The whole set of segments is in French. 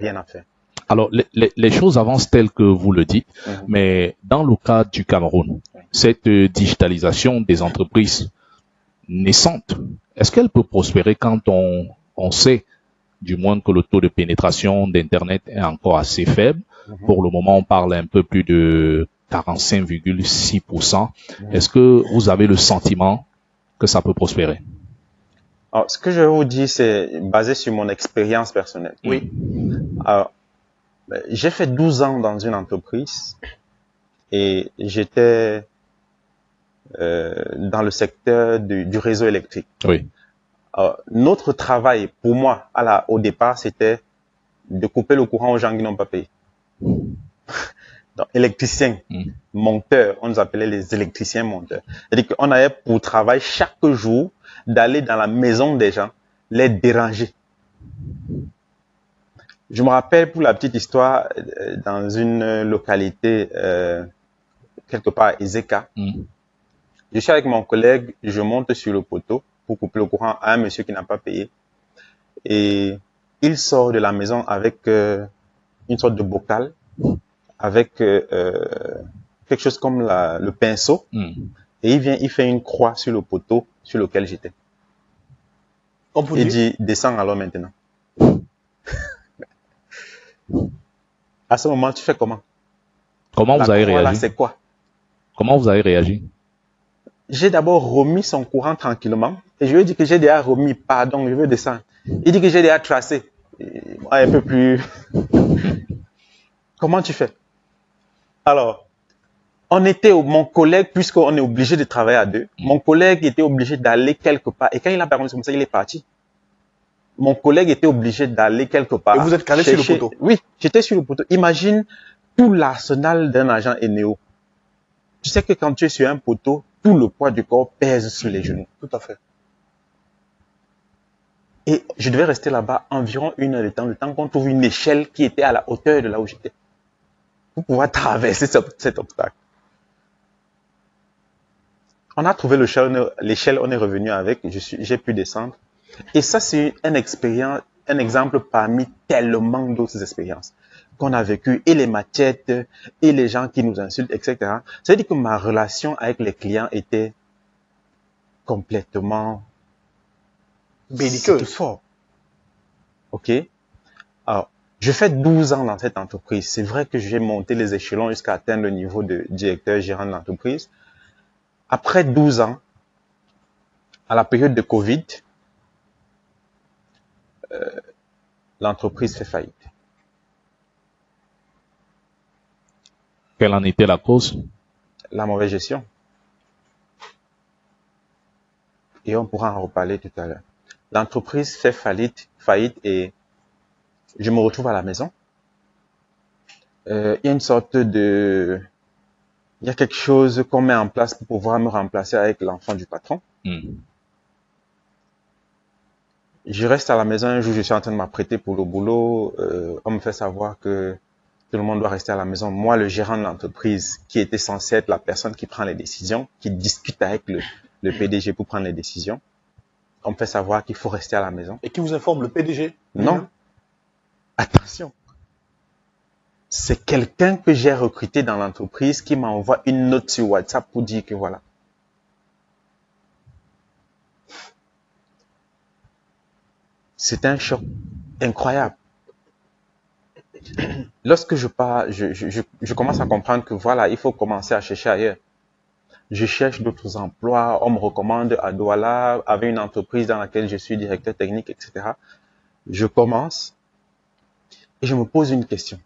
rien à faire. Alors, les choses avancent telles que vous le dites, mais dans le cas du Cameroun, cette digitalisation des entreprises naissantes, est-ce qu'elle peut prospérer quand on sait du moins que le taux de pénétration d'Internet est encore assez faible? Pour le moment, on parle un peu plus de 45,6%. Est-ce que vous avez le sentiment que ça peut prospérer? Alors, ce que je vais vous dire, c'est basé sur mon expérience personnelle. Oui. Alors, j'ai fait 12 ans dans une entreprise et j'étais dans le secteur du réseau électrique. Oui. Notre travail, pour moi, au départ, c'était de couper le courant aux gens qui n'ont pas payé. Donc, électricien, monteur, on nous appelait les électriciens monteurs. C'est-à-dire qu'on avait pour travail chaque jour d'aller dans la maison des gens, les déranger. Je me rappelle, pour la petite histoire, dans une localité, quelque part à Ezeka, je suis avec mon collègue, je monte sur le poteau pour couper le courant à un monsieur qui n'a pas payé. Et il sort de la maison avec une sorte de bocal, avec quelque chose comme le pinceau. Et il fait une croix sur le poteau sur lequel j'étais. Il dit, descends alors maintenant. À ce moment, tu fais comment? Comment vous avez réagi? C'est quoi? Comment vous avez réagi? J'ai d'abord remis son courant tranquillement et je lui ai dit que j'ai déjà remis, pardon, je veux descendre. Il dit que j'ai déjà tracé. Moi, un peu plus. Comment tu fais? Alors, mon collègue, puisqu'on est obligé de travailler à deux, mon collègue était obligé d'aller quelque part. Et quand il a parlé comme ça, il est parti. Mon collègue était obligé d'aller quelque part. Et vous êtes calé sur le poteau? Oui, j'étais sur le poteau. Imagine tout l'arsenal d'un agent Eneo. Tu sais que quand tu es sur un poteau, tout le poids du corps pèse sur les genoux. Tout à fait. Et je devais rester là-bas environ 1 heure de temps, le temps qu'on trouve une échelle qui était à la hauteur de là où j'étais, pour pouvoir traverser cet obstacle. On a trouvé l'échelle, on est revenu avec, j'ai pu descendre. Et ça, c'est un exemple parmi tellement d'autres expériences qu'on a vécues, et les machettes, et les gens qui nous insultent, etc. Ça veut dire que ma relation avec les clients était complètement belliqueuse. Fort. Ok. Alors, je fais 12 ans dans cette entreprise. C'est vrai que j'ai monté les échelons jusqu'à atteindre le niveau de directeur gérant de l'entreprise. Après 12 ans, à la période de Covid, l'entreprise fait faillite. Quelle en était la cause? La mauvaise gestion. Et on pourra en reparler tout à l'heure. L'entreprise fait faillite et je me retrouve à la maison. Il y a une sorte de... Il y a quelque chose qu'on met en place pour pouvoir me remplacer avec l'enfant du patron. Je reste à la maison, un jour je suis en train de m'apprêter pour le boulot, on me fait savoir que tout le monde doit rester à la maison. Moi, le gérant de l'entreprise, qui était censé être la personne qui prend les décisions, qui discute avec le PDG pour prendre les décisions, on me fait savoir qu'il faut rester à la maison. Et qui vous informe, le PDG? Non. Attention. C'est quelqu'un que j'ai recruté dans l'entreprise qui m'envoie une note sur WhatsApp pour dire que voilà. C'est un choc incroyable. Lorsque je pars, je commence à comprendre que voilà, il faut commencer à chercher ailleurs. Je cherche d'autres emplois, on me recommande à Douala, avec une entreprise dans laquelle je suis directeur technique, etc. Je commence et je me pose une question.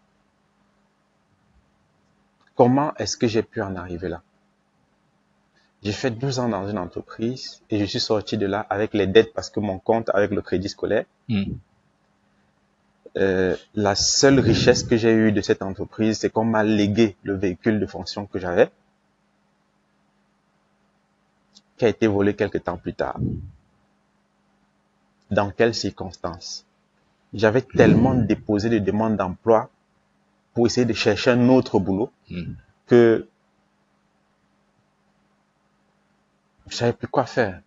Comment est-ce que j'ai pu en arriver là? J'ai fait 12 ans dans une entreprise et je suis sorti de là avec les dettes parce que mon compte avec le crédit scolaire. La seule richesse que j'ai eue de cette entreprise, c'est qu'on m'a légué le véhicule de fonction que j'avais, qui a été volé quelques temps plus tard. Dans quelles circonstances? J'avais tellement déposé de demandes d'emploi pour essayer de chercher un autre boulot que je savais plus quoi faire.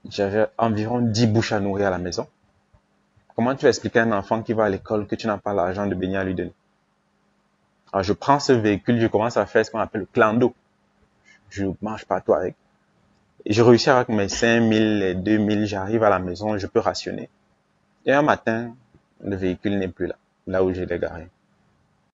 J'avais environ 10 bouches à nourrir à la maison. Comment tu vas expliquer à un enfant qui va à l'école que tu n'as pas l'argent de baigner à lui donner? Alors, je prends ce véhicule, je commence à faire ce qu'on appelle le clando. Je marche partout avec. Et je réussis avec mes 5 000 et 2 000, j'arrive à la maison, je peux rationner. Et un matin, le véhicule n'est plus là, là où je l'ai garé.